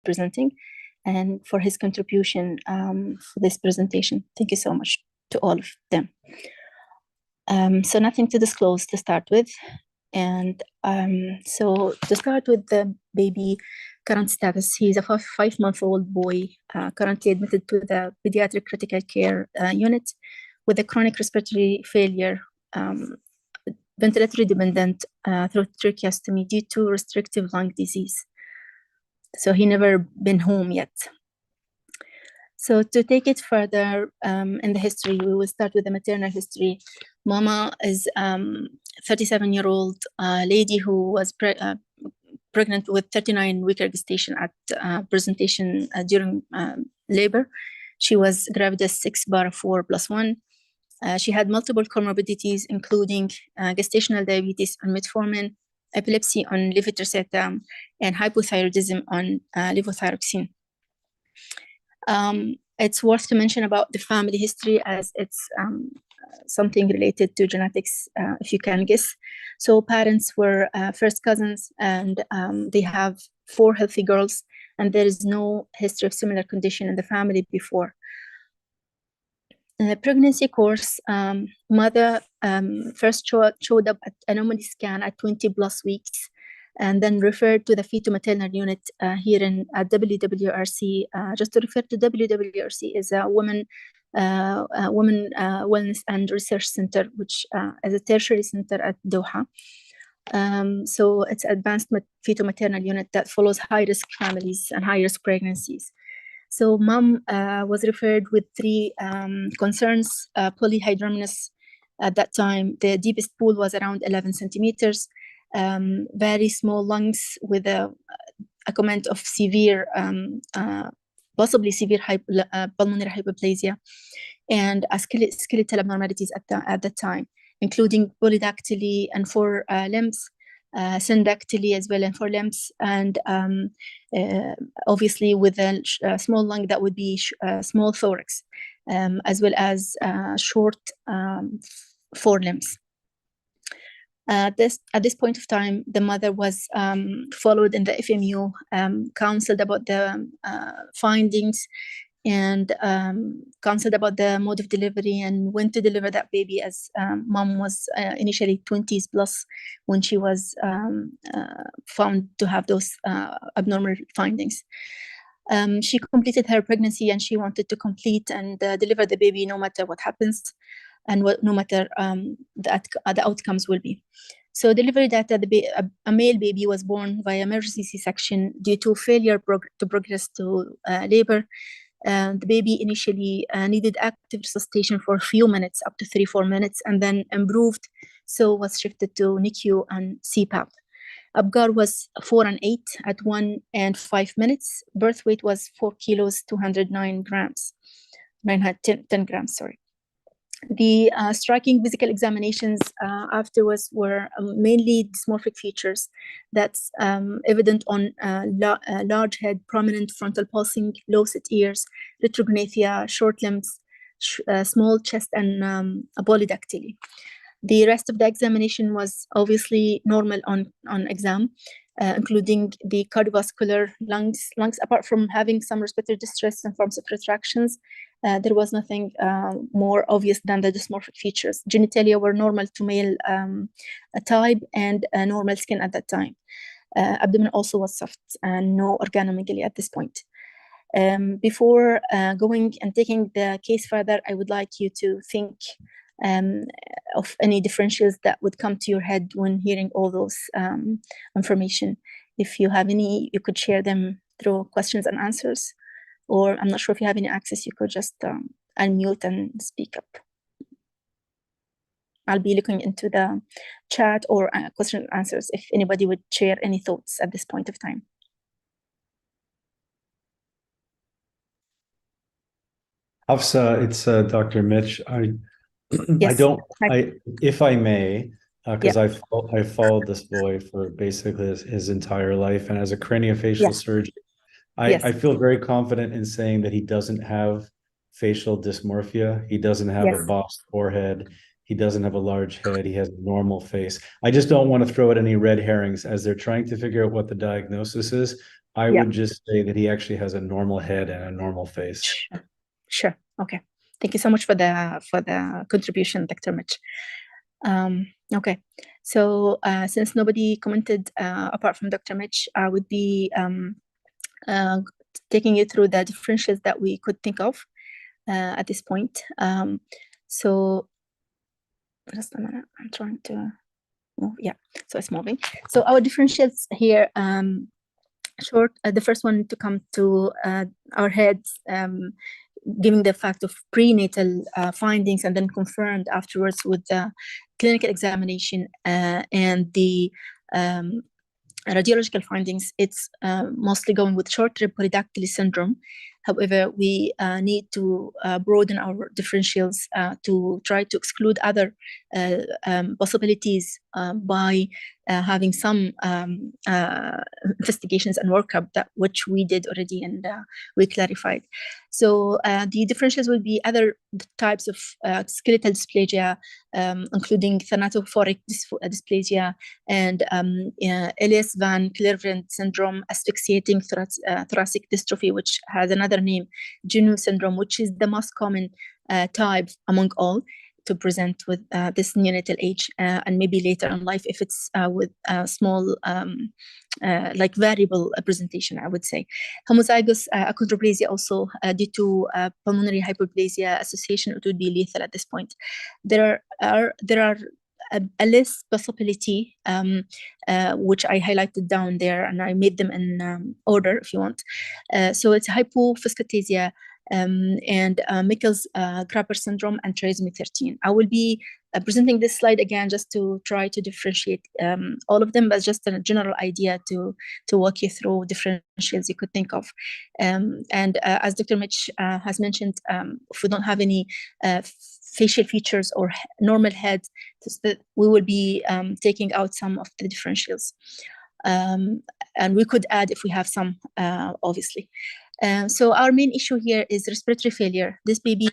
presenting and for his contribution for this presentation. Thank you so much to all of them. So nothing to disclose to start with. And so to start with the baby current status, he's a 5-month-old boy currently admitted to the pediatric critical care unit with a chronic respiratory failure, ventilatory dependent throat tracheostomy due to restrictive lung disease. So he never been home yet. So to take it further in the history, we will start with the maternal history. Mama is 37-year-old lady who was pregnant with 39-week gestation at presentation during labor. She was gravid 6 bar 4 plus 1. She had multiple comorbidities, including gestational diabetes on metformin, epilepsy on levetiracetam, and hypothyroidism on levothyroxine. It's worth to mention about the family history, as it's something related to genetics, if you can guess. So parents were first cousins, and they have 4 healthy girls, and there is no history of similar condition in the family before. Pregnancy course, mother first showed up at anomaly scan at 20 plus weeks, and then referred to the fetal-maternal unit here at WWRC. Just to refer to WWRC is a women wellness and research center, which is a tertiary center at Doha. So it's advanced fetal-maternal unit that follows high-risk families and high-risk pregnancies. So mom was referred with 3 concerns, polyhydramnios at that time. The deepest pool was around 11 centimeters, very small lungs with a comment of severe, possibly severe pulmonary hyperplasia, and skeletal abnormalities at the time, including polydactyly and 4 limbs, syndactyly as well and 4 limbs, and obviously with a small lung that would be small thorax, as well as short 4 limbs. At this point of time, the mother was followed in the FMU, counseled about the findings, and counseled about the mode of delivery and when to deliver that baby, as mom was initially 20s plus when she was found to have those abnormal findings. She completed her pregnancy, and she wanted to complete and deliver the baby no matter what happens, and no matter the outcomes will be. So delivery data, a male baby was born via emergency C-section due to failure to progress to labor. The baby initially needed active resuscitation for a few minutes, up to 3-4 minutes, and then improved, so was shifted to NICU and CPAP. Apgar was 4 and 8 at 1 and 5 minutes. Birth weight was 4 kilos, 209 grams, 910 grams, sorry. The striking physical examinations afterwards were mainly dysmorphic features that's evident on large head, prominent frontal pulsing, low set ears, retrognathia, short limbs, small chest, and a polydactyly. The rest of the examination was obviously normal on exam, including the cardiovascular, lungs, apart from having some respiratory distress and forms of retractions. There was nothing more obvious than the dysmorphic features. Genitalia were normal to male type and normal skin at that time. Abdomen also was soft and no organomegaly at this point. Before going and taking the case further, I would like you to think of any differentials that would come to your head when hearing all those information. If you have any, you could share them through questions and answers. Or I'm not sure if you have any access, you could just unmute and speak up. I'll be looking into the chat or question and answers if anybody would share any thoughts at this point of time. Hafsa, it's Dr. Mitch. Yes. If I may, because I followed this boy for basically his entire life, and as a craniofacial surgeon, I feel very confident in saying that he doesn't have facial dysmorphia. He doesn't have a bossed forehead. He doesn't have a large head. He has a normal face. I just don't want to throw out any red herrings as they're trying to figure out what the diagnosis is. I would just say that he actually has a normal head and a normal face. Sure. Okay. Thank you so much for the contribution, Dr. Mitch. Okay. So since nobody commented apart from Dr. Mitch, I would be taking you through the differentials that we could think of at this point. So just a minute, I'm trying to move. Yeah, so it's moving. So our differentials here, the first one to come to our heads, giving the fact of prenatal findings and then confirmed afterwards with the clinical examination and the radiological findings. It's mostly going with short rib polydactyly syndrome. However, we need to broaden our differentials to try to exclude other possibilities by having some investigations and workup which we did already and we clarified. So the differentials will be other types of skeletal dysplasia, including thanatophoric dysplasia and Elias Van Cleveland syndrome, asphyxiating thoracic dystrophy, which has another name, Genu syndrome, which is the most common type among all to present with this neonatal age, and maybe later in life if it's with small like variable presentation, I would say. Homozygous achondroplasia also due to pulmonary hyperplasia association, it would be lethal at this point. There are a less possibility which I highlighted down there, and I made them in order if you want. So it's hypophosphatasia and Michel's-Crapper syndrome and trisomy 13. I will be presenting this slide again just to try to differentiate all of them, but just a general idea to walk you through differentials you could think of. And as Dr. Mitch has mentioned, if we don't have any facial features or normal head, we will be taking out some of the differentials. And we could add if we have some, obviously. So our main issue here is respiratory failure. This baby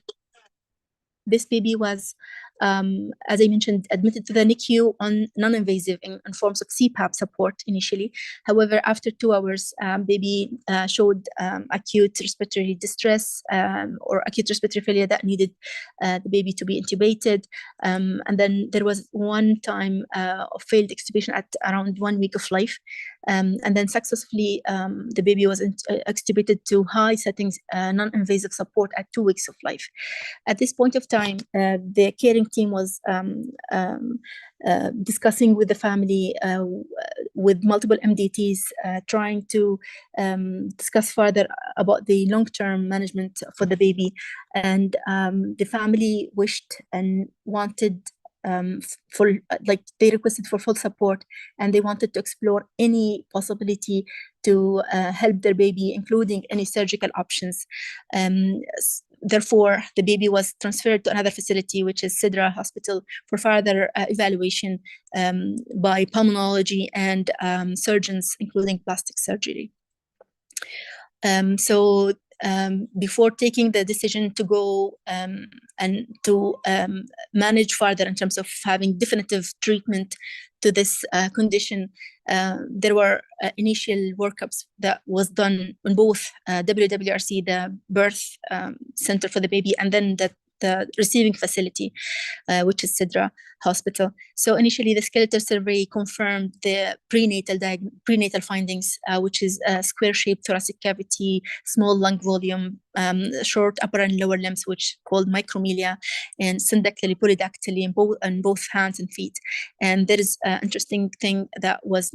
was, as I mentioned, admitted to the NICU on non-invasive in forms of CPAP support initially. However, after 2 hours, baby showed acute respiratory distress or acute respiratory failure that needed the baby to be intubated. And then there was one time of failed extubation at around 1 week of life. And then successfully, the baby was extubated to high settings non-invasive support at 2 weeks of life. At this point of time, the caring team was discussing with the family with multiple MDTs, trying to discuss further about the long-term management for the baby. And the family wished and wanted they requested for full support, and they wanted to explore any possibility to help their baby, including any surgical options. Therefore, the baby was transferred to another facility, which is Sidra Hospital, for further evaluation by pulmonology and surgeons, including plastic surgery. Before taking the decision to go and to manage further in terms of having definitive treatment to this condition, there were initial workups that was done on both WWRC, the birth center for the baby, and then the receiving facility, which is Sidra Hospital. So initially, the skeletal survey confirmed the prenatal findings, which is a square-shaped thoracic cavity, small lung volume, short upper and lower limbs, which called micromelia, and syndactyly, polydactyly in both hands and feet. And there is an interesting thing that was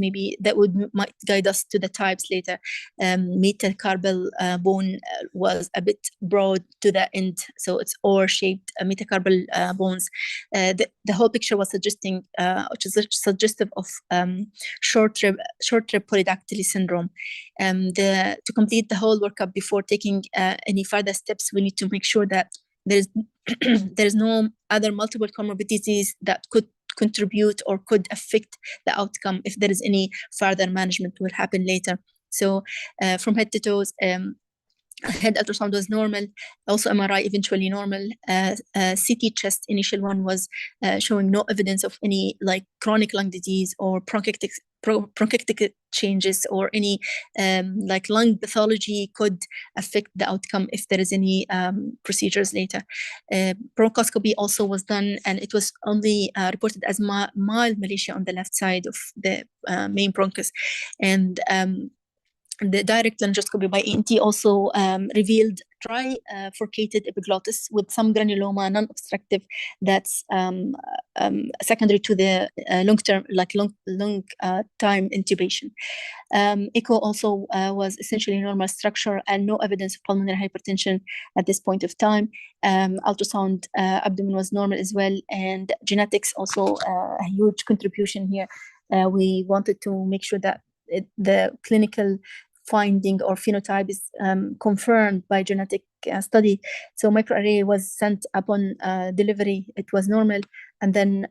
might guide us to the types later. Metacarpal bone was a bit broad to the end, so it's oar-shaped metacarpal bones. The whole picture was suggesting, which is suggestive of short rib polydactyly syndrome. To complete the whole workup before taking any further steps, we need to make sure that there's no other multiple comorbidities that could contribute or could affect the outcome if there is any further management will happen later. So from head to toes, Head ultrasound was normal, also MRI eventually normal. CT chest initial one was showing no evidence of any like chronic lung disease or bronchiectatic changes or any like lung pathology could affect the outcome if there is any procedures later. Bronchoscopy also was done, and it was only reported as mild malacia on the left side of the main bronchus. And the direct laryngoscopy by ENT also revealed dry forcated epiglottis with some granuloma, non-obstructive, that's secondary to the long-term, like long time intubation. Echo also was essentially normal structure and no evidence of pulmonary hypertension at this point of time. Ultrasound abdomen was normal as well, and genetics also a huge contribution here. We wanted to make sure that the clinical finding or phenotype is confirmed by genetic study. So microarray was sent upon delivery. It was normal. And then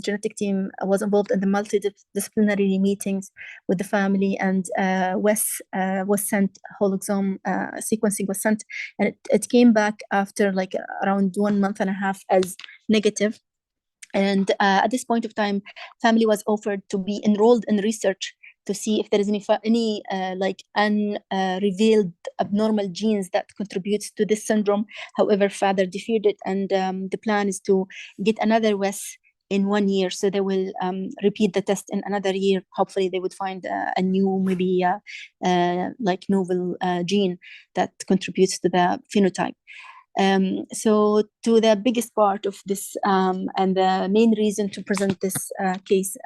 genetic team was involved in the multidisciplinary meetings with the family, and Wes was sent, whole exome sequencing was sent, and it came back after like around 1.5 months as negative. And at this point of time, family was offered to be enrolled in research to see if there is any like unrevealed abnormal genes that contributes to this syndrome. However, father deferred it, and the plan is to get another Wes in 1 year. So they will repeat the test in another year. Hopefully they would find a new, maybe like novel gene that contributes to the phenotype. So to the biggest part of this and the main reason to present this case,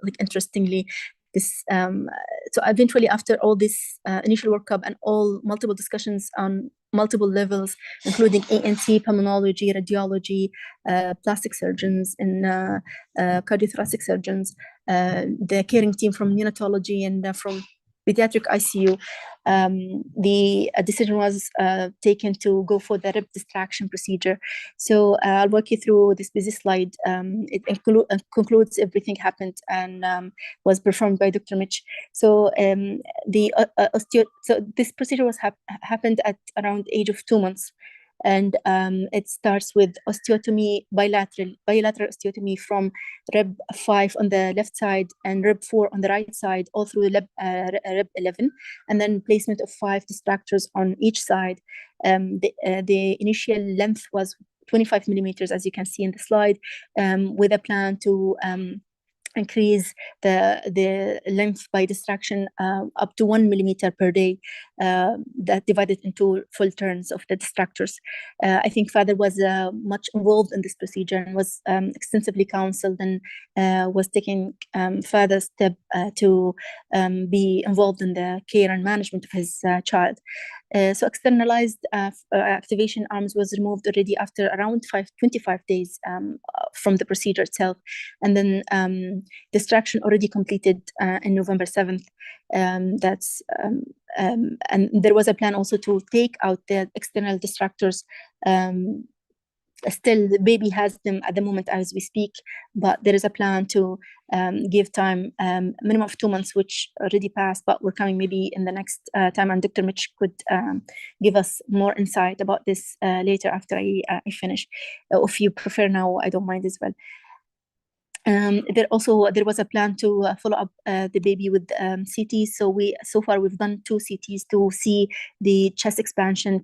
like interestingly, this so eventually after all this initial workup and all multiple discussions on multiple levels, including ENT, pulmonology, radiology, plastic surgeons, and cardiothoracic surgeons, the caring team from neonatology and from pediatric ICU, the decision was taken to go for the rib distraction procedure. So I'll walk you through this busy slide. It concludes everything happened and was performed by Dr. Mitch. So so this procedure was happened at around age of 2 months. And it starts with osteotomy, bilateral osteotomy from rib 5 on the left side and rib 4 on the right side, all through rib 11, and then placement of 5 distractors on each side. The initial length was 25 millimeters, as you can see in the slide, with a plan to increase the length by distraction up to 1 millimeter per day, that divided into full turns of the distractors. I think father was much involved in this procedure and was extensively counseled, and was taking further step to be involved in the care and management of his child. So externalized activation arms was removed already after around 25 days from the procedure itself. And then distraction already completed in November 7th. And there was a plan also to take out the external distractors. Still, the baby has them at the moment as we speak, but there is a plan to give time, minimum of 2 months, which already passed, but we're coming maybe in the next time, and Dr. Mitch could give us more insight about this later after I finish. If you prefer now, I don't mind as well. There was a plan to follow up the baby with CTs. So far we've done 2 CTs to see the chest expansion,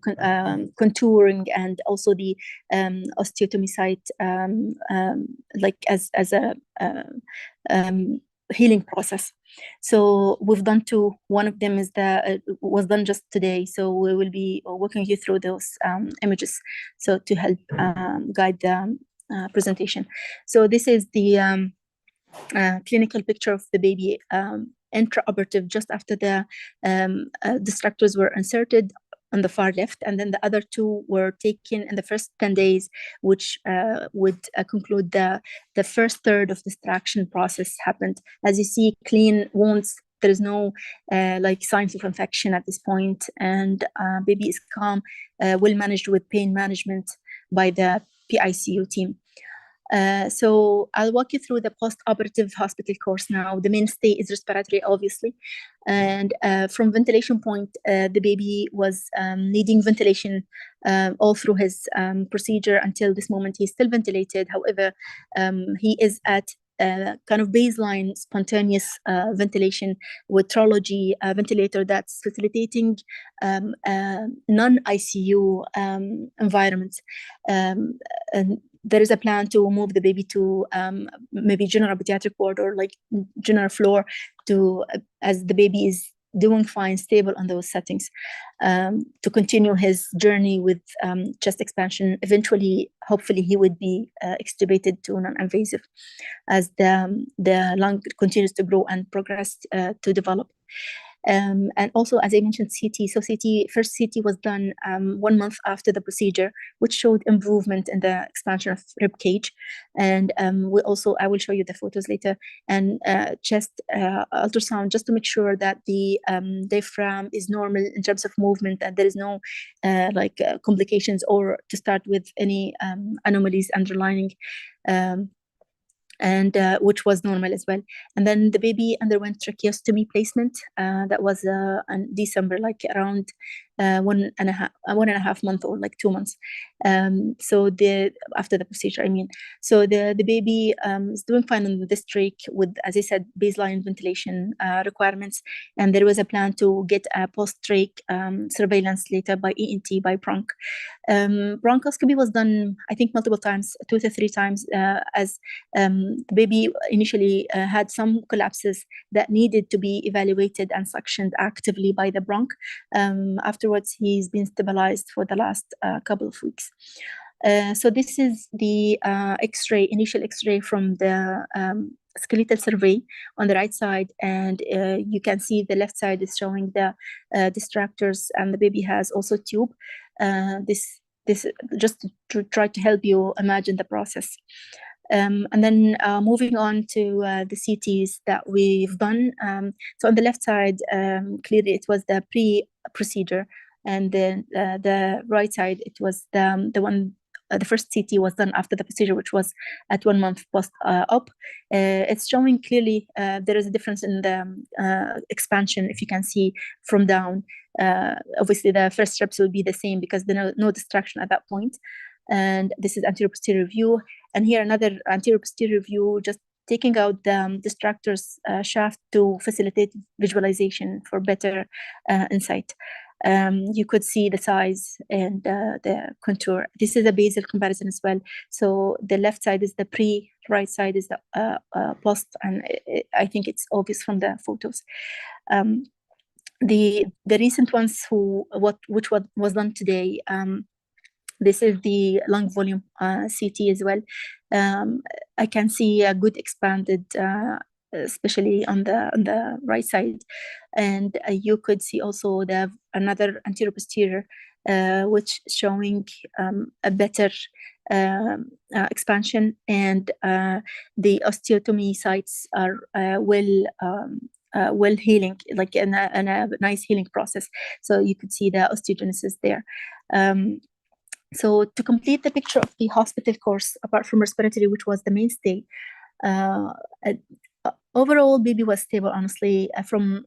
contouring, and also the osteotomy site, like as a healing process. So we've done 2. One of them is was done just today. So we will be walking you through those images, so to help guide the presentation. So this is the clinical picture of the baby intraoperative, just after the distractors were inserted on the far left, and then the other 2 were taken in the first 10 days, which would conclude the first third of distraction process happened. As you see, clean wounds. There is no like signs of infection at this point, and baby is calm, well managed with pain management by the PICU team. So I'll walk you through the post-operative hospital course now. The mainstay is respiratory, obviously. And from ventilation point, the baby was needing ventilation all through his procedure. Until this moment, he's still ventilated. However, he is at kind of baseline spontaneous ventilation with trology ventilator that's facilitating non-ICU environments. And there is a plan to move the baby to maybe general pediatric ward or like general floor to as the baby is doing fine, stable on those settings, to continue his journey with chest expansion. Eventually, hopefully, he would be extubated to non-invasive as the lung continues to grow and progress to develop. And also, as I mentioned, CT. So first CT was done 1 month after the procedure, which showed improvement in the expansion of rib cage. And I will show you the photos later. And chest ultrasound, just to make sure that the diaphragm is normal in terms of movement, and there is no complications or to start with any anomalies underlying. And which was normal as well. And then the baby underwent tracheostomy placement. That was in December, like around 1.5 months or like 2 months. So after the procedure, I mean. So the baby is doing fine on this trach with, as I said, baseline ventilation requirements. And there was a plan to get a post-trach surveillance later by ENT, by bronch. Bronchoscopy was done, I think, multiple times, 2 to 3 times, as the baby initially had some collapses that needed to be evaluated and suctioned actively by the bronch. Afterwards, he's been stabilized for the last couple of weeks. So this is the initial X-ray from the skeletal survey on the right side, and you can see the left side is showing the distractors, and the baby has also tube. This just to try to help you imagine the process. And then moving on to the CTs that we've done. So on the left side, clearly it was the pre-procedure, and then the right side, it was the one. The first CT was done after the procedure, which was at 1 month post-op. It's showing clearly there is a difference in the expansion, if you can see from down. Obviously, the first steps will be the same because there's no distraction at that point. And this is anterior-posterior view. And here another anterior-posterior view, just taking out the distractors shaft to facilitate visualization for better insight. You could see the size and the contour. This is a basal comparison as well. So the left side is the pre, right side is the post, and I think it's obvious from the photos. The recent ones which was done today. This is the lung volume CT as well. I can see a good expanded, especially on the right side, and you could see also another anterior posterior, which showing a better expansion, and the osteotomy sites are well healing, like in a nice healing process. So you could see the osteogenesis there. So to complete the picture of the hospital course, apart from respiratory, which was the mainstay, overall baby was stable. Honestly, from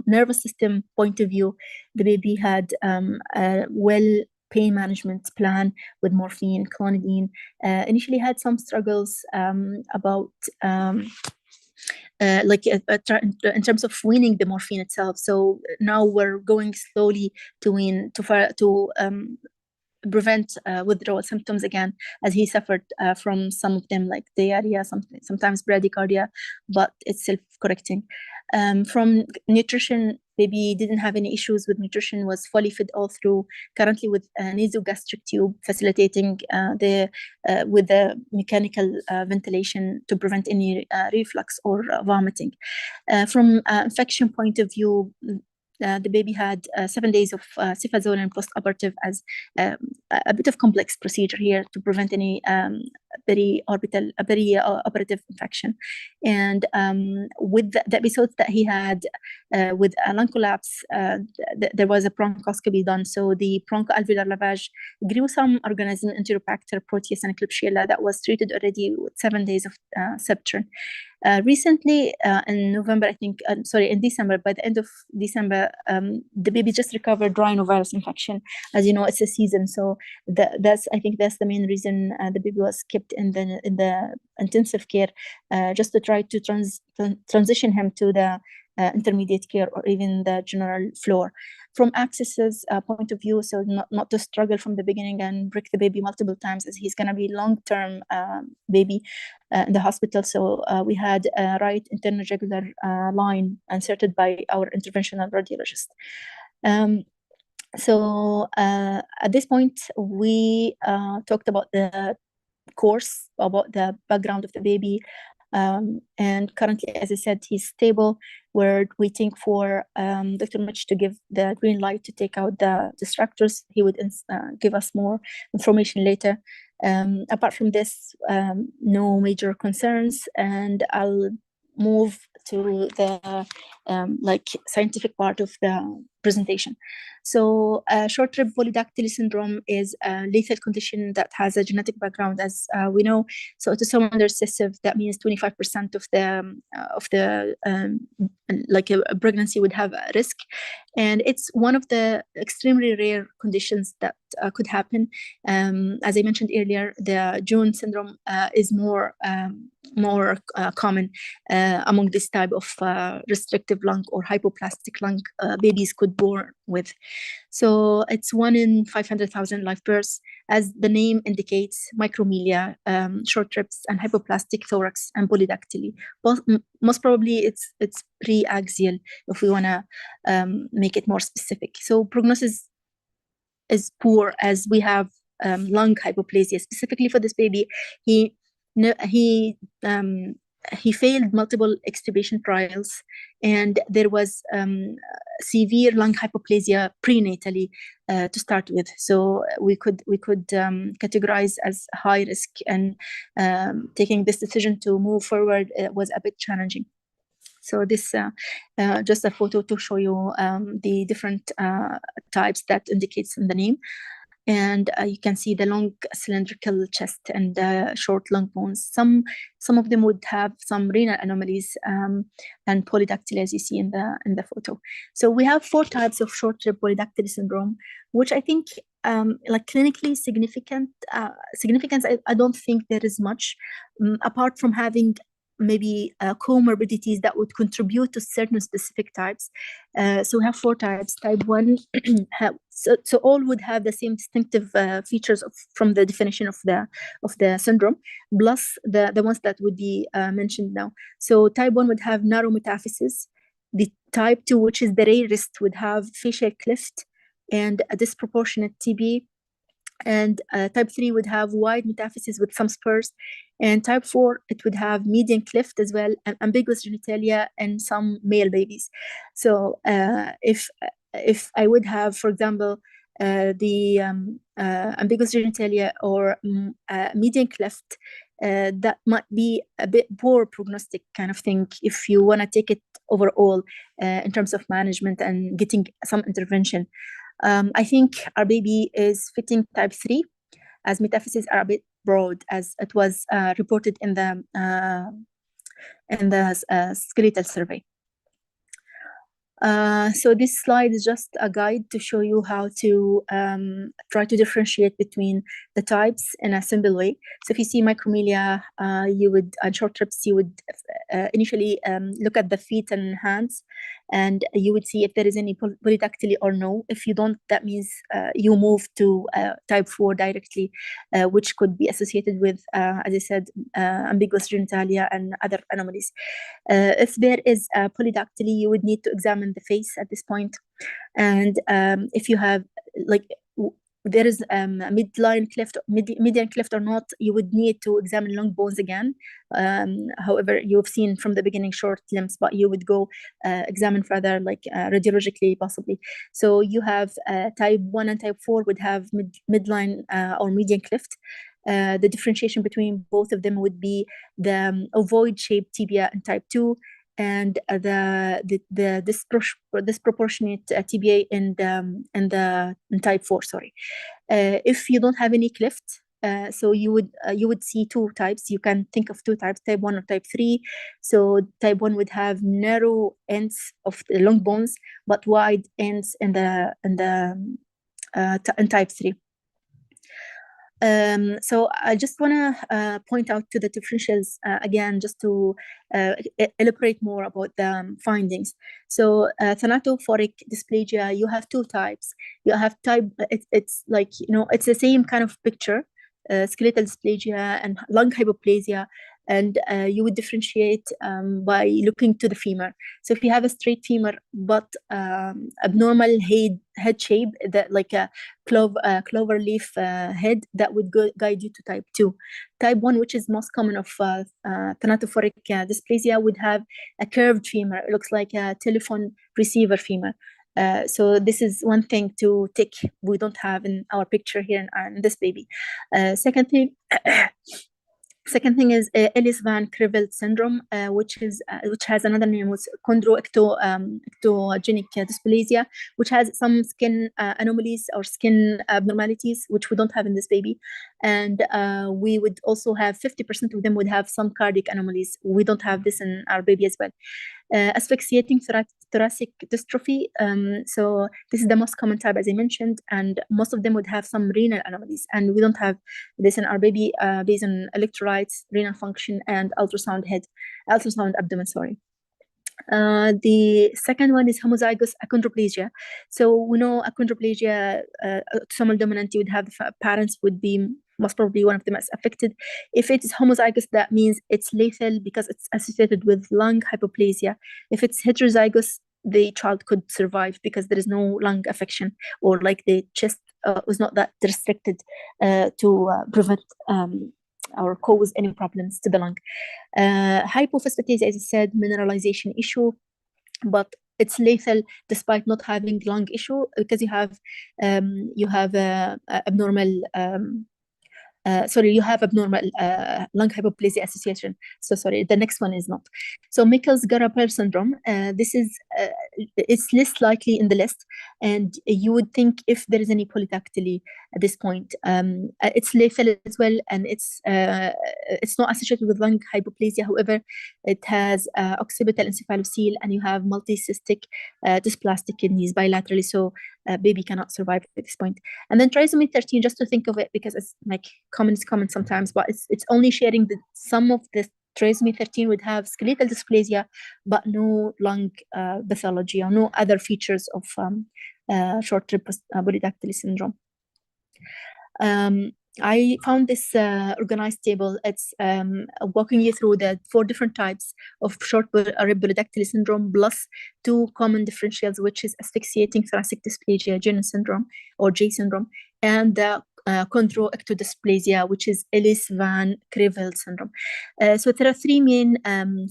nervous system point of view, the baby had a well pain management plan with morphine, clonidine. Initially had some struggles about in terms of weaning the morphine itself. So now we're going slowly to wean to prevent withdrawal symptoms again, as he suffered from some of them, like diarrhea, sometimes bradycardia, but it's self-correcting. From nutrition, baby didn't have any issues with nutrition, was fully fed all through, currently with a nasogastric tube facilitating with the mechanical ventilation to prevent any reflux or vomiting. From infection point of view, the baby had 7 days of cefazolin post-operative, as a bit of complex procedure here to prevent any perioperative infection. And with the episodes that he had with a lung collapse, there was a bronchoscopy done. So the bronchoalveolar lavage grew some organism, Enterobacter, Proteus, and Klebsiella, that was treated already with 7 days of septrin. Recently, in November, I think, in December, by the end of December, the baby just recovered rhinovirus infection. As you know, it's a season, so I think that's the main reason the baby was kept in the intensive care, just to try to transition him to the intermediate care or even the general floor. From access's point of view, so not to struggle from the beginning and break the baby multiple times, as he's going to be long-term baby in the hospital. So we had a right internal jugular line inserted by our interventional radiologist. So at this point, we talked about the course, about the background of the baby. And currently, as I said, he's stable. We're waiting for Dr. Mitch to give the green light to take out the distractors. He would give us more information later. Apart from this, no major concerns, and I'll move to the scientific part of the presentation. So short rib polydactyly syndrome is a lethal condition that has a genetic background, as we know. So autosomal recessive, that means 25% of the a pregnancy would have a risk, and it's one of the extremely rare conditions that could happen. As I mentioned earlier, the Jones syndrome is more common among this type of restrictive lung or hypoplastic lung babies could born with. So it's 1 in 500,000 live births. As the name indicates, micromelia, short ribs, and hypoplastic thorax and polydactyly. Most probably it's preaxial if we want to make it more specific. So prognosis is poor, as we have lung hypoplasia. Specifically for this baby, he failed multiple extubation trials, and there was severe lung hypoplasia prenatally to start with. So we could categorize as high risk, and taking this decision to move forward was a bit challenging. So this just a photo to show you the different types that indicates in the name. And you can see the long cylindrical chest and short lung bones. Some of them would have some renal anomalies and polydactyly, as you see in the photo. So we have 4 types of short rib polydactyly syndrome, which I think clinically significance. I don't think there is much apart from having maybe comorbidities that would contribute to certain specific types. So we have 4 types. Type 1, so all would have the same distinctive features from the definition of the syndrome, plus the ones that would be mentioned now. So type 1 would have narrow metaphysis. The type 2, which is the rarest, would have facial cleft and a disproportionate TB. And type 3 would have wide metaphysis with some spurs. And type 4, it would have median cleft as well, and ambiguous genitalia and some male babies. So if I would have, for example, the ambiguous genitalia or median cleft, that might be a bit poor prognostic kind of thing if you want to take it overall in terms of management and getting some intervention. I think our baby is fitting type 3, as metaphyses are a bit broad, as it was reported in the skeletal survey. So this slide is just a guide to show you how to try to differentiate between the types in a simple way. So if you see micromelia, and short ribs, you would initially look at the feet and hands, and you would see if there is any polydactyly or no. If you don't, that means you move to type 4 directly, which could be associated with, as I said, ambiguous genitalia and other anomalies. If there is polydactyly, you would need to examine the face at this point. And if you have there is a midline cleft, median cleft or not, you would need to examine long bones again. However, you've seen from the beginning short limbs, but you would go examine further, like radiologically possibly. So you have type 1 and type 4 would have midline or median cleft. The differentiation between both of them would be the ovoid-shaped tibia in type 2 and the disproportionate tibia in type 4. Sorry, if you don't have any cleft, so you would see two types. You can think of two types, type 1 or type 3. So type 1 would have narrow ends of the long bones, but wide ends in type 3. So I just want to point out to the differentials again, just to elaborate more about the findings. So thanatophoric dysplasia, you have two types. You have type, it's like, it's the same kind of picture, skeletal dysplasia and lung hypoplasia. And you would differentiate by looking to the femur. So if you have a straight femur, but abnormal head shape, that like a clover leaf head, that would guide you to type 2. Type 1, which is most common of thanatophoric dysplasia, would have a curved femur. It looks like a telephone receiver femur. So this is one thing to tick we don't have in our picture here in this baby. Second thing is Ellis-Van Creveld syndrome, which has another name, was chondroectogenic dysplasia, which has some skin anomalies or skin abnormalities, which we don't have in this baby. And we would also have 50% of them would have some cardiac anomalies. We don't have this in our baby as well. Asphyxiating thoracic dystrophy. So this is the most common type, as I mentioned, and most of them would have some renal anomalies, and we don't have this in our baby based on electrolytes, renal function, and ultrasound abdomen. Sorry. The second one is homozygous achondroplasia. So we know achondroplasia, autosomal dominant, you would have the parents would be most probably one of them is affected. If it is homozygous, that means it's lethal because it's associated with lung hypoplasia. If it's heterozygous, the child could survive because there is no lung affection, or like the chest was not that restricted to prevent or cause any problems to the lung. Hypophosphatase, as I said, mineralization issue, but it's lethal despite not having lung issue, because you have abnormal you have abnormal lung hypoplasia association. So sorry, the next one is not. So Michels-Garapel syndrome, this is it's less likely in the list, and you would think if there is any polydactyly at this point. It's lethal as well, and it's not associated with lung hypoplasia. However, it has occipital encephalocele, and you have multicystic dysplastic kidneys bilaterally, so baby cannot survive at this point. And then trisomy 13, just to think of it, because it's like common sometimes, but it's only sharing that some of the trisomy 13 would have skeletal dysplasia, but no lung pathology or no other features of short rib polydactyly syndrome. I found this organized table. It's walking you through the 4 different types of short rib polydactyly syndrome, plus 2 common differentials, which is asphyxiating thoracic dysplasia, Jen syndrome or J syndrome, and the chondroectodysplasia, which is Ellis-Van Creveld syndrome. So there are 3 main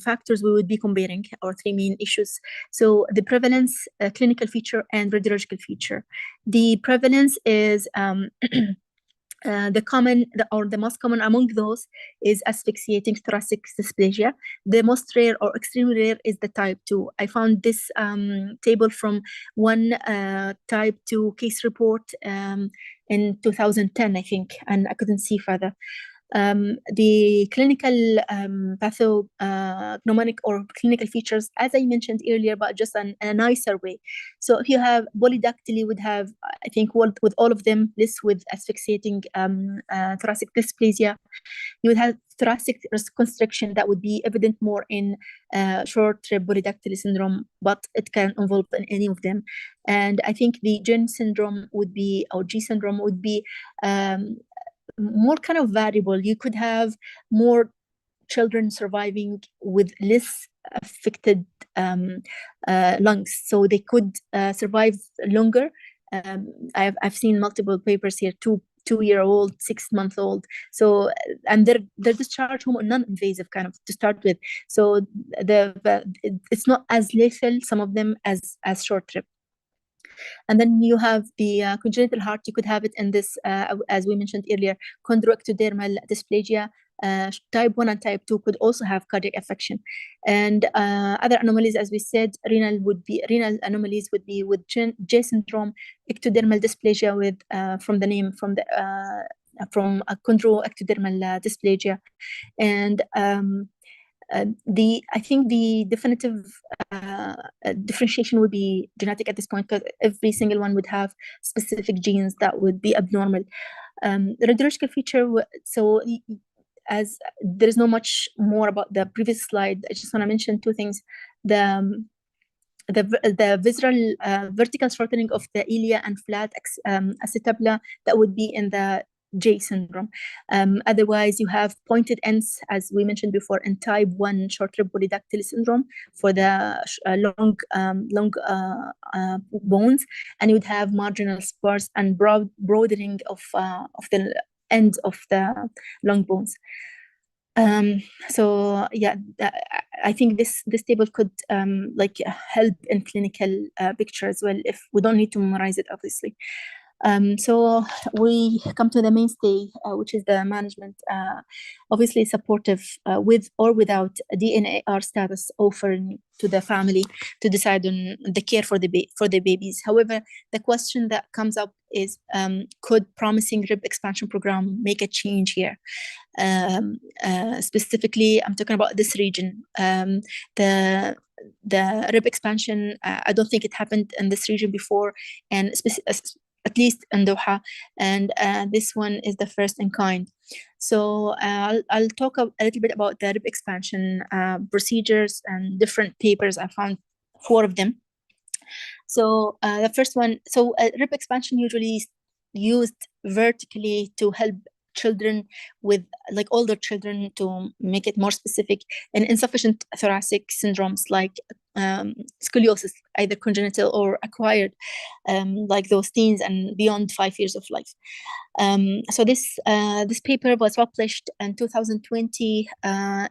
factors we would be comparing, or 3 main issues. So the prevalence, clinical feature, and radiological feature. The prevalence is the most common among those is asphyxiating thoracic dysplasia. The most rare or extremely rare is the type 2. I found this table from one type 2 case report in 2010, I think, and I couldn't see further. The clinical pathognomonic or clinical features, as I mentioned earlier, but just in a nicer way. So if you have polydactyly, would have, I think, with all of them, this with asphyxiating thoracic dysplasia. You would have thoracic constriction that would be evident more in short rib polydactyly syndrome, but it can involve in any of them. And I think the Jen syndrome would be, or G syndrome would be more kind of variable. You could have more children surviving with less affected lungs, so they could survive longer I've seen multiple papers here, 2-year-old, 6-month-old. So, and they're discharged home, non-invasive kind of to start with. So it's not as lethal, some of them, as short trip. And then you have the congenital heart. You could have it in this, as we mentioned earlier, chondroectodermal dysplasia. Type 1 and type 2 could also have cardiac affection. And other anomalies, as we said, renal anomalies would be with J syndrome, ectodermal dysplasia with, from the name, from a chondroectodermal dysplasia. And I think the definitive differentiation would be genetic at this point, because every single one would have specific genes that would be abnormal. The radiological feature, so as there is not much more about the previous slide, I just want to mention two things. The visceral vertical shortening of the ilia and flat acetabula, that would be in the J syndrome. Otherwise, you have pointed ends, as we mentioned before, in type 1 short rib polydactyly syndrome for the long bones, and you would have marginal spurs and broadening of the ends of the long bones. So yeah, I think this table could like help in clinical picture as well, if we don't need to memorize it, obviously. So we come to the mainstay, which is the management. Obviously supportive with or without DNAR status offering to the family to decide on the care for the babies. However, the question that comes up is, could promising rib expansion program make a change here? Specifically, I'm talking about this region. The rib expansion, I don't think it happened in this region before, and at least in Doha, and this one is the first in kind. So I'll talk a little bit about the rib expansion procedures and different papers. I found 4 of them. So the first one, so rib expansion usually is used vertically to help children with, like older children, to make it more specific, and insufficient thoracic syndromes like scoliosis, either congenital or acquired, like those teens and beyond 5 years of life. So this paper was published in 2020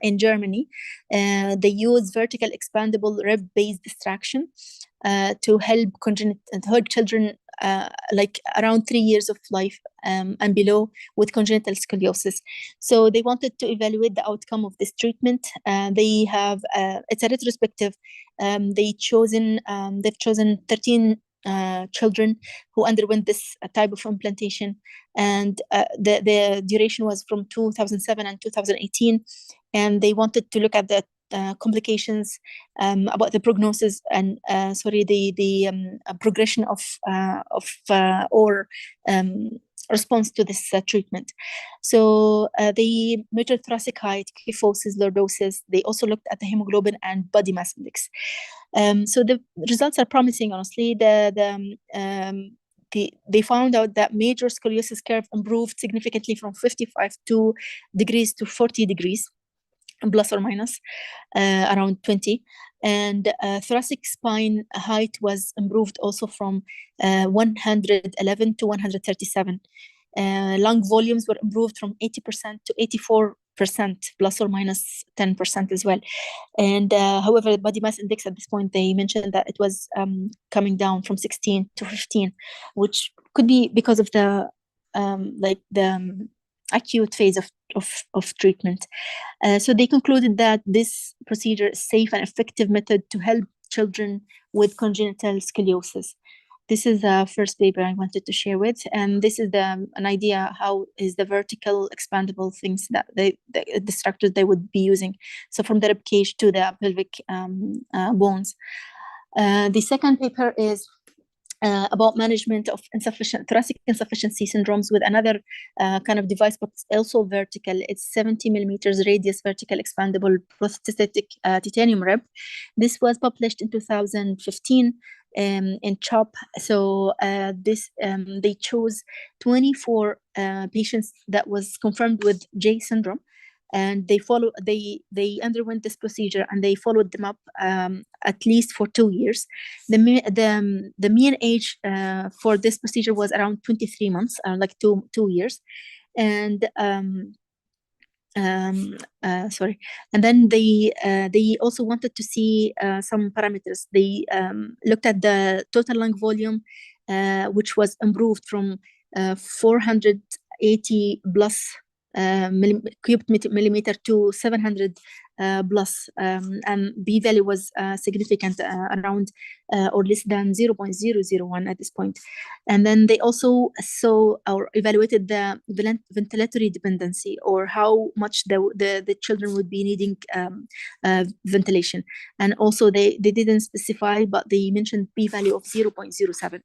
in Germany. They use vertical expandable rib-based distraction to help children like around 3 years of life and below with congenital scoliosis. So they wanted to evaluate the outcome of this treatment. They have it's a retrospective. They've chosen 13 children who underwent this type of implantation, and the duration was from 2007 and 2018, and they wanted to look at the complications, about the prognosis and the progression of or response to this treatment. So they measured thoracic height, kyphosis, lordosis. They also looked at the hemoglobin and body mass index. So the results are promising, honestly. They found out that major scoliosis curve improved significantly from 55 degrees to 40 degrees, plus or minus around 20. And thoracic spine height was improved also from 111 to 137. Lung volumes were improved from 80% to 84%, plus or minus 10% as well. And however, the body mass index at this point, they mentioned that it was coming down from 16 to 15, which could be because of the acute phase of treatment. So they concluded that this procedure is a safe and effective method to help children with congenital scoliosis. This is the first paper I wanted to share with, and this is an idea how is the vertical expandable things that the structures they would be using. So from the rib cage to the pelvic bones. The second paper is about management of thoracic insufficiency syndromes with another kind of device, but also vertical. It's 70 millimeters radius vertical expandable prosthetic titanium rib. This was published in 2015 in CHOP. So they chose 24 patients that was confirmed with J syndrome. and they underwent this procedure, and they followed them up at least for 2 years. The mean age for this procedure was around 23 months, like two years. And sorry, and then they also wanted to see some parameters. They looked at the total lung volume, which was improved from 480 plus cubic millimeter to 700 plus, and B value was significant, around or less than 0.001 at this point. And then they also saw or evaluated the ventilatory dependency, or how much the children would be needing ventilation. And also they didn't specify, but they mentioned P value of 0.07.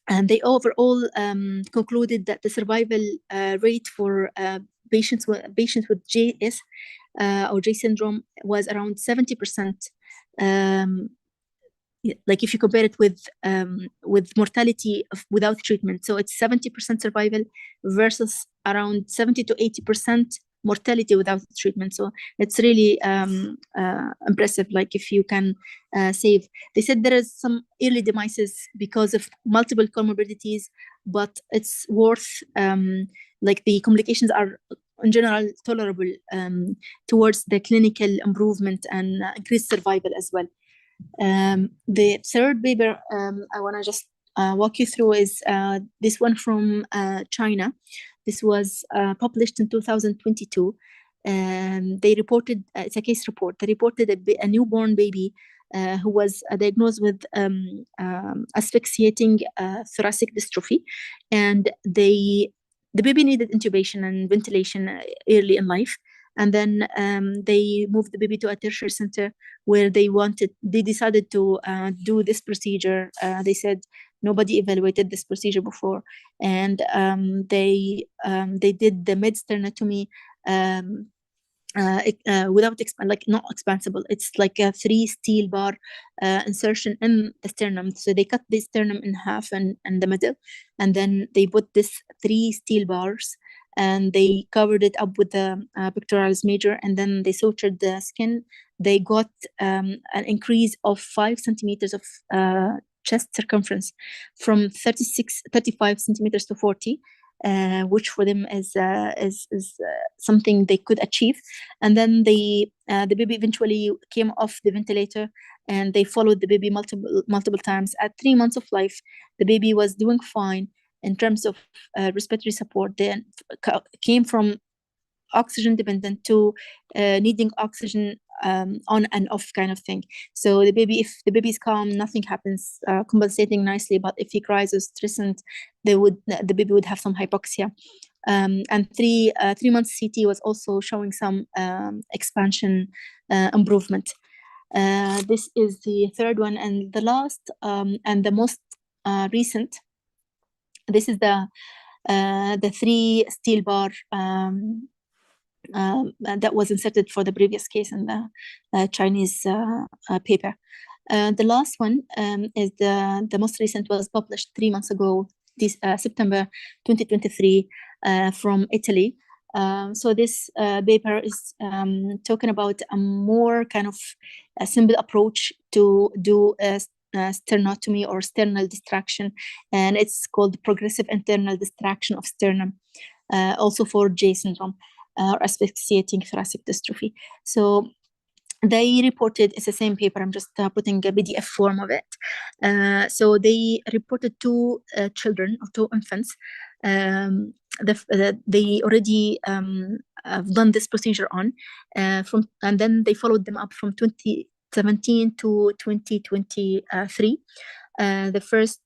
And they overall concluded that the survival rate for patients with JS or J syndrome was around 70%. Like if you compare it with mortality without treatment, so it's 70% survival versus around 70 to 80% mortality without treatment. So it's really impressive, like if you can save. They said there is some early demises because of multiple comorbidities, but it's worth, like the complications are in general tolerable towards the clinical improvement and increased survival as well. The third paper I want to just walk you through is this one from China. This was published in 2022. They reported, it's a case report, they reported a newborn baby who was diagnosed with asphyxiating thoracic dystrophy. And the baby needed intubation and ventilation early in life. And then they moved the baby to a tertiary center where they decided to do this procedure. They said nobody evaluated this procedure before. And they did the mid-sternotomy without not expansible. It's like a 3 steel bar insertion in the sternum. So they cut the sternum in half and the middle, and then they put this 3 steel bars, and they covered it up with the pectoralis major, and then they sutured the skin. They got an increase of 5 centimeters of chest circumference from 35 centimeters to 40. Which for them is something they could achieve. And then the baby eventually came off the ventilator, and they followed the baby multiple times. At 3 months of life, the baby was doing fine in terms of respiratory support. Then came from oxygen dependent to needing oxygen on and off kind of thing. So the baby, if the baby is calm, nothing happens, compensating nicely. But if he cries or stressed, the baby would have some hypoxia. And 3 months CT was also showing some expansion improvement. This is the third one, and the last and the most recent. This is the 3 steel bar that was inserted for the previous case in the Chinese paper. The last one is the most recent, was published 3 months ago, this September 2023, from Italy. So this paper is talking about a more kind of a simple approach to do sternotomy or sternal distraction, and it's called progressive internal distraction of sternum, also for J syndrome or asphyxiating thoracic dystrophy. So they reported, it's the same paper, I'm just putting a PDF form of it. So they reported 2 children or 2 infants. They already have done this procedure on, and then they followed them up from 2017 to 2023. The first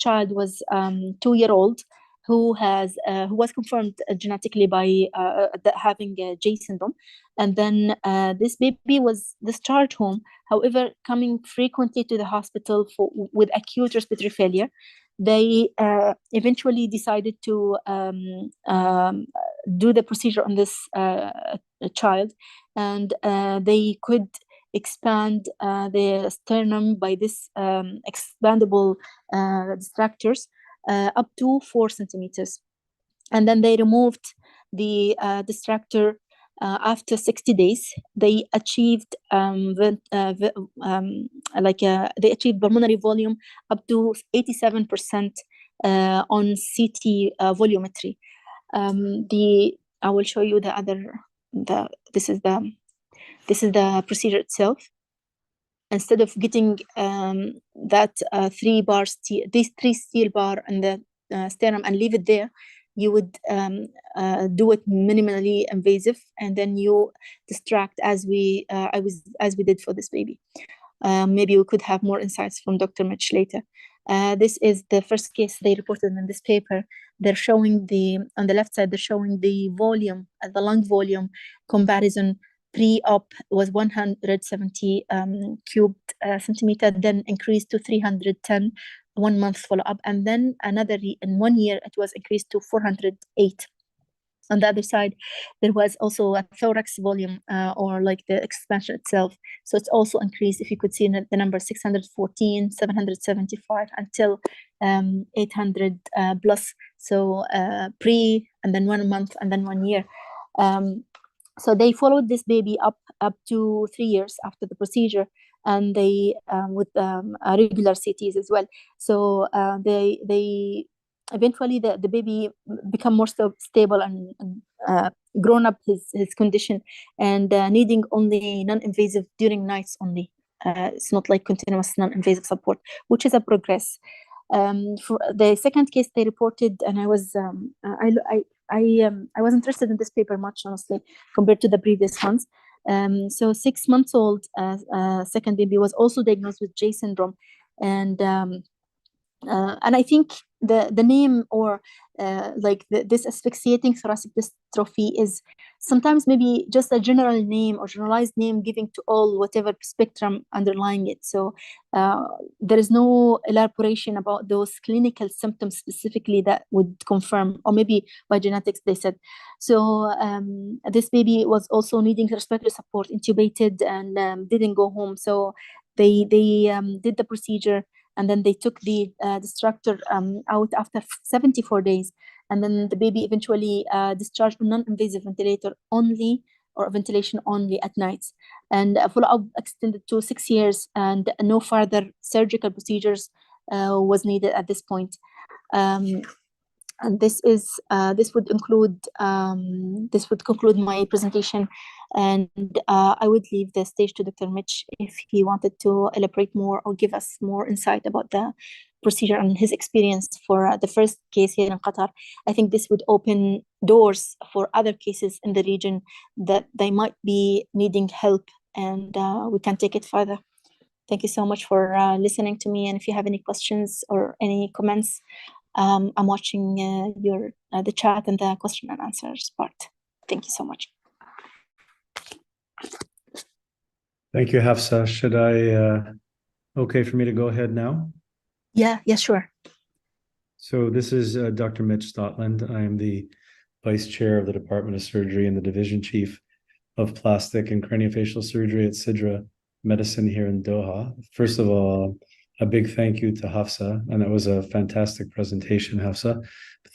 child was 2-year-old who was confirmed genetically by having J syndrome, and then this baby was discharged home. However, coming frequently to the hospital with acute respiratory failure, they eventually decided to do the procedure on this child, and they could expand the sternum by this expandable distractors up to 4 centimeters. And then they removed the distractor after 60 days. They achieved they achieved pulmonary volume up to 87% on CT volumetry. I will show you this is the procedure itself. Instead of getting that 3-bar steel, these 3 steel bar in the sternum and leave it there, you would do it minimally invasive, and then you distract as we did for this baby. Maybe we could have more insights from Dr. Mitch later. This is the first case they reported in this paper. They're showing on the left side, they're showing the volume, the lung volume comparison. Pre-op was 170 cubed centimeter, then increased to 310 1 month follow-up, and then in 1 year it was increased to 408. On the other side, there was also a thorax volume or like the expansion itself. So it's also increased. If you could see the number 614, 775 until 800 plus. So pre and then 1 month and then 1 year. So they followed this baby up to 3 years after the procedure, and they with regular CTs as well. So they eventually the baby become more stable and grown up his condition, and needing only non-invasive during nights only. It's not like continuous non-invasive support, which is a progress. For the second case they reported, and I was interested in this paper much, honestly, compared to the previous ones. So 6 months old second baby was also diagnosed with J syndrome, and I think the name or this asphyxiating thoracic dystrophy is sometimes maybe just a general name or generalized name giving to all whatever spectrum underlying it. So there is no elaboration about those clinical symptoms specifically that would confirm, or maybe by genetics they said. So this baby was also needing respiratory support, intubated, and didn't go home. So they did the procedure, and then they took the distractor out after 74 days. And then the baby eventually discharged on non-invasive ventilator only, or ventilation only at nights. And follow-up extended to 6 years, and no further surgical procedures was needed at this point. And this would conclude my presentation, and I would leave the stage to Dr. Mitch if he wanted to elaborate more or give us more insight about the procedure and his experience for the first case here in Qatar. I think this would open doors for other cases in the region that they might be needing help, and we can take it further. Thank you so much for listening to me, and if you have any questions or any comments, I'm watching the chat and the question and answers part. Thank you so much. Thank you, Hafsa. Should I, okay for me to go ahead now? Yeah, sure. So this is Dr. Mitch Stotland. I am the Vice Chair of the Department of Surgery and the Division Chief of Plastic and Craniofacial Surgery at Sidra Medicine here in Doha. First of all, a big thank you to Hafsa, and it was a fantastic presentation, Hafsa.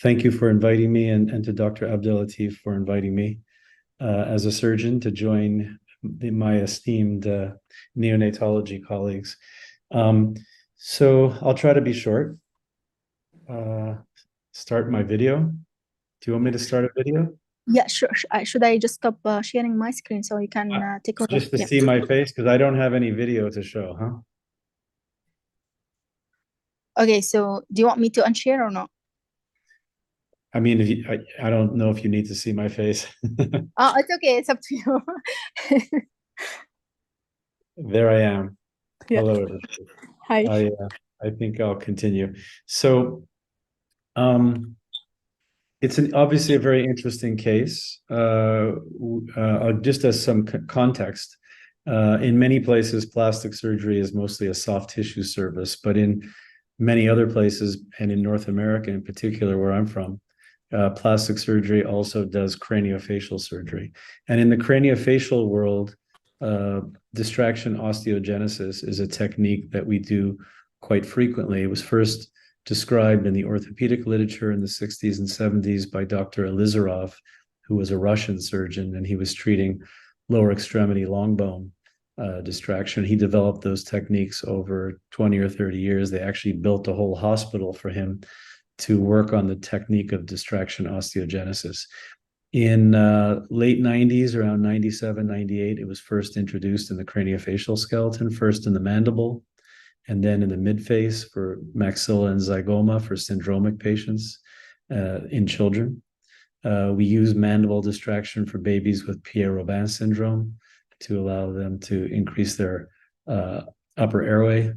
Thank you for inviting me, and to Dr. Abdelatif for inviting me as a surgeon to join my esteemed neonatology colleagues. So I'll try to be short. Start my video. Do you want me to start a video? Yeah, sure. Should I just stop sharing my screen so you can take over? Just to see my face, because I don't have any video to show, huh? Okay, so do you want me to unshare or not? I mean, I don't know if you need to see my face. Oh, it's okay. It's up to you. There I am. Yeah. Hello, everybody. Hi. I think I'll continue. So, it's obviously a very interesting case. Just as some context, in many places, plastic surgery is mostly a soft tissue service, but in many other places, and in North America in particular, where I'm from, plastic surgery also does craniofacial surgery. And in the craniofacial world, distraction osteogenesis is a technique that we do quite frequently. It was first described in the orthopedic literature in the 60s and 70s by Dr. Elizarov who was a Russian surgeon, and he was treating lower extremity long bone distraction. He developed those techniques over 20 or 30 years. They actually built a whole hospital for him to work on the technique of distraction osteogenesis. In late 90s, around 97, 98, it was first introduced in the craniofacial skeleton, first in the mandible, and then in the midface for maxilla and zygoma for syndromic patients in children. We use mandible distraction for babies with Pierre-Robin syndrome to allow them to increase their upper airway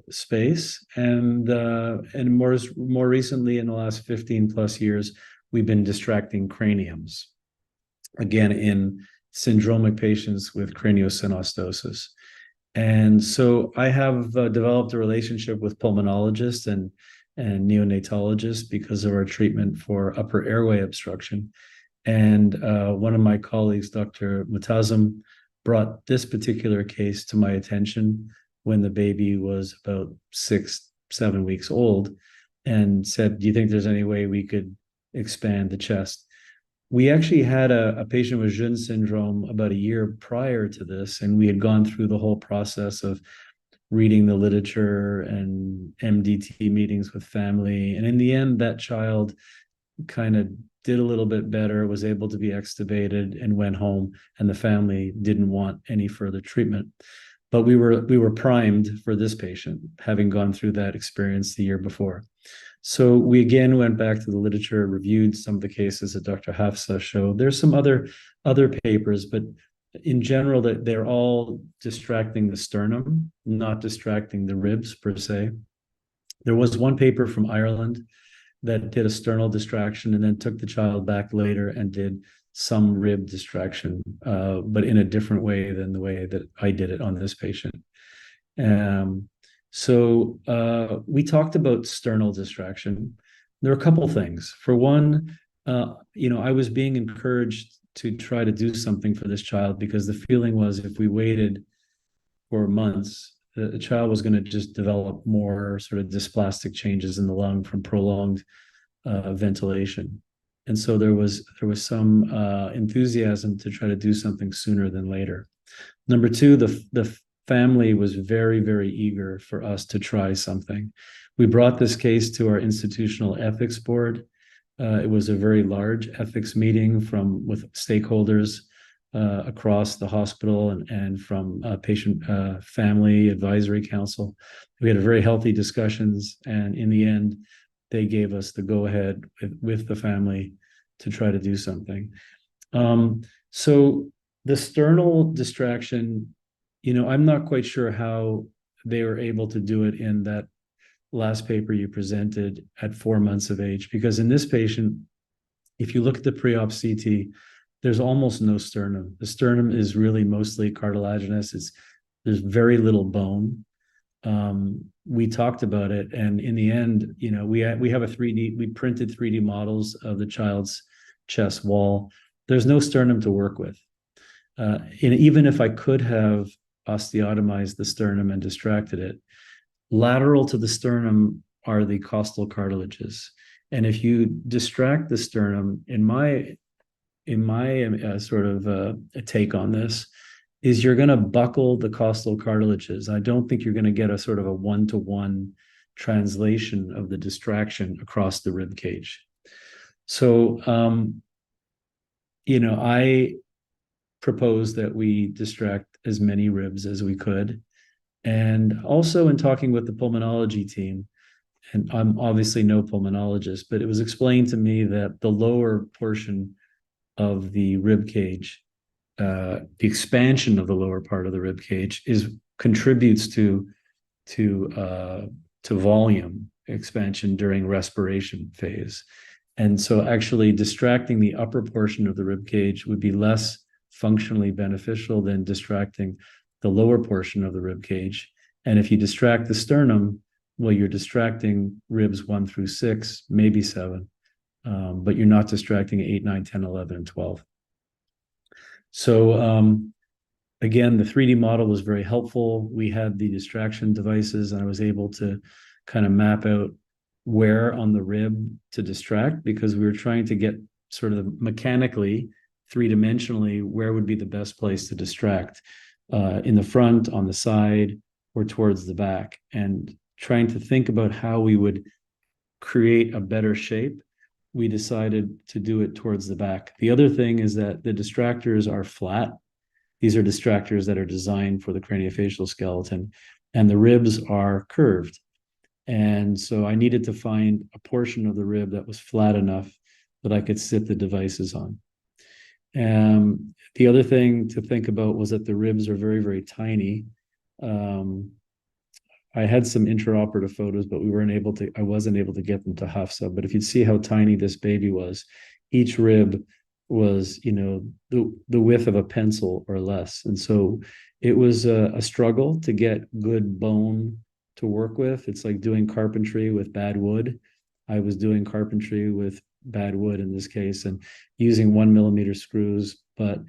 space. And more recently, in the last 15 plus years, we've been distracting craniums, again, in syndromic patients with craniosynostosis. And so I have developed a relationship with pulmonologists and neonatologists because of our treatment for upper airway obstruction. And one of my colleagues, Dr. Mutazam, brought this particular case to my attention when the baby was about 6, 7 weeks old, and said, do you think there's any way we could expand the chest? We actually had a patient with Jeune syndrome about a year prior to this, and we had gone through the whole process of reading the literature and MDT meetings with family. And in the end, that child kind of did a little bit better, was able to be extubated and went home, and the family didn't want any further treatment. But we were primed for this patient, having gone through that experience the year before. So we again went back to the literature, reviewed some of the cases that Dr. Hafsa showed. There's some other papers, but in general, that they're all distracting the sternum, not distracting the ribs per se. There was one paper from Ireland that did a sternal distraction and then took the child back later and did some rib distraction, but in a different way than the way that I did it on this patient. So we talked about sternal distraction. There are a couple things. For one, I was being encouraged to try to do something for this child because the feeling was if we waited for months, the child was going to just develop more sort of dysplastic changes in the lung from prolonged ventilation. And so there was some enthusiasm to try to do something sooner than later. Number two, the family was very, very eager for us to try something. We brought this case to our institutional ethics board. It was a very large ethics meeting with stakeholders across the hospital and from patient family advisory council. We had very healthy discussions, and in the end, they gave us the go-ahead with the family to try to do something. So the sternal distraction, I'm not quite sure how they were able to do it in that last paper you presented at 4 months of age, because in this patient, if you look at the pre-op CT, there's almost no sternum. The sternum is really mostly cartilaginous. There's very little bone. We talked about it, and in the end, we have we printed 3D models of the child's chest wall. There's no sternum to work with. And even if I could have osteotomized the sternum and distracted it, lateral to the sternum are the costal cartilages. And if you distract the sternum, in my sort of a take on this, is you're going to buckle the costal cartilages. I don't think you're going to get a sort of a one-to-one translation of the distraction across the rib cage. So, I propose that we distract as many ribs as we could. And also in talking with the pulmonology team, and I'm obviously no pulmonologist, but it was explained to me that the lower portion of the rib cage, the expansion of the lower part of the rib cage contributes to volume expansion during respiration phase. And so actually distracting the upper portion of the rib cage would be less functionally beneficial than distracting the lower portion of the rib cage. And if you distract the sternum, well, you're distracting ribs 1 through 6, maybe 7, but you're not distracting 8, 9, 10, 11, and 12. So again, the 3D model was very helpful. We had the distraction devices, and I was able to kind of map out where on the rib to distract, because we were trying to get sort of mechanically, three-dimensionally, where would be the best place to distract, in the front, on the side, or towards the back, and trying to think about how we would create a better shape. We decided to do it towards the back. The other thing is that the distractors are flat. These are distractors that are designed for the craniofacial skeleton, and the ribs are curved. And so I needed to find a portion of the rib that was flat enough that I could sit the devices on. The other thing to think about was that the ribs are very, very tiny. I had some intraoperative photos, but I wasn't able to get them to Hafsa. But if you'd see how tiny this baby was, each rib was, the width of a pencil or less. And so it was a struggle to get good bone to work with. It's like doing carpentry with bad wood. I was doing carpentry with bad wood in this case and using 1 mm screws, but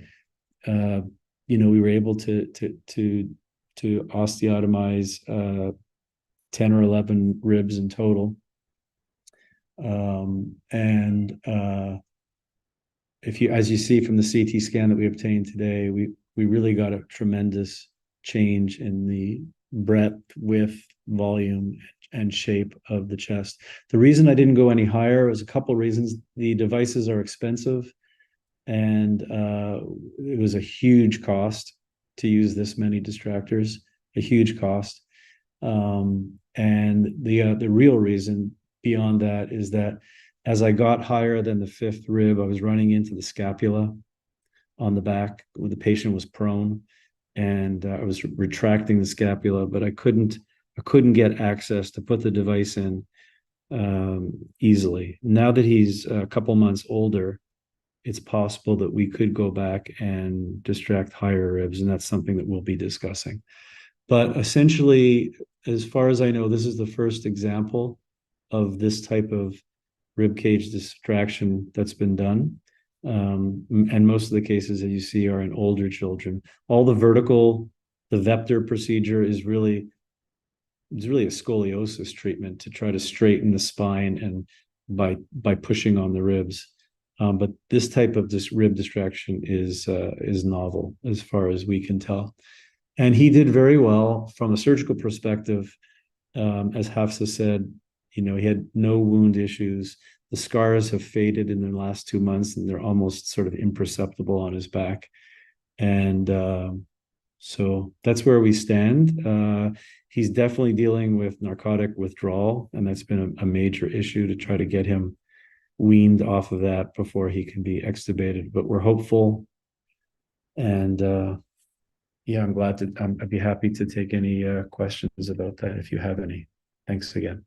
we were able to osteotomize 10 or 11 ribs in total. As you see from the CT scan that we obtained today, we really got a tremendous change in the breadth, width, volume, and shape of the chest. The reason I didn't go any higher was a couple of reasons. The devices are expensive, and it was a huge cost to use this many distractors, a huge cost. And the real reason beyond that is that as I got higher than the fifth rib, I was running into the scapula on the back when the patient was prone, and I was retracting the scapula, but I couldn't get access to put the device in easily. Now that he's a couple months older, it's possible that we could go back and distract higher ribs, and that's something that we'll be discussing. But essentially, as far as I know, this is the first example of this type of rib cage distraction that's been done. And most of the cases that you see are in older children. All the Vector procedure is really a scoliosis treatment to try to straighten the spine and by pushing on the ribs. But this type of rib distraction is novel as far as we can tell. And he did very well from a surgical perspective. As Hafsa said, he had no wound issues. The scars have faded in the last 2 months, and they're almost sort of imperceptible on his back. And so that's where we stand. He's definitely dealing with narcotic withdrawal, and that's been a major issue to try to get him weaned off of that before he can be extubated. But we're hopeful. And I'd be happy to take any questions about that if you have any. Thanks again.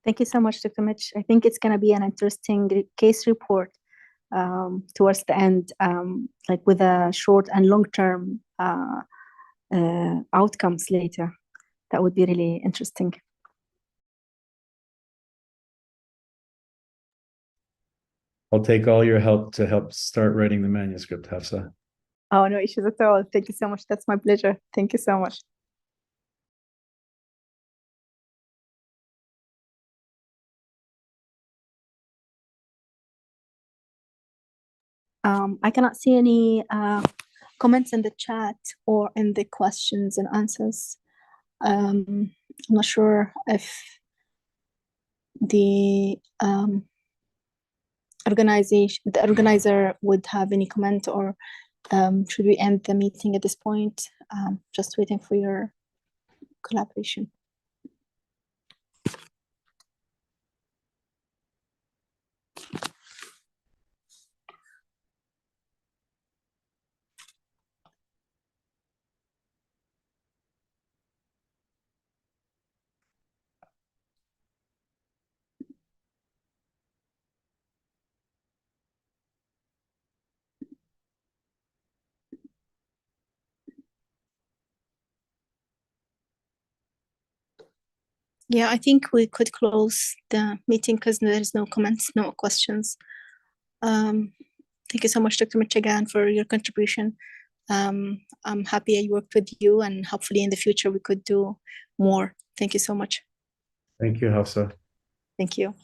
Thank you so much, Dr. Mitch. I think it's going to be an interesting case report towards the end, like with a short and long-term outcomes later. That would be really interesting. I'll take all your help to help start writing the manuscript, Hafsa. Oh, no issues at all. Thank you so much. That's my pleasure. Thank you so much. I cannot see any comments in the chat or in the questions and answers. I'm not sure if the organizer would have any comment, or should we end the meeting at this point? Just waiting for your collaboration. Yeah, I think we could close the meeting because there is no comments, no questions. Thank you so much, Dr. Michigan, for your contribution. I'm happy I worked with you, and hopefully in the future we could do more. Thank you so much. Thank you, Hafsa. Thank you.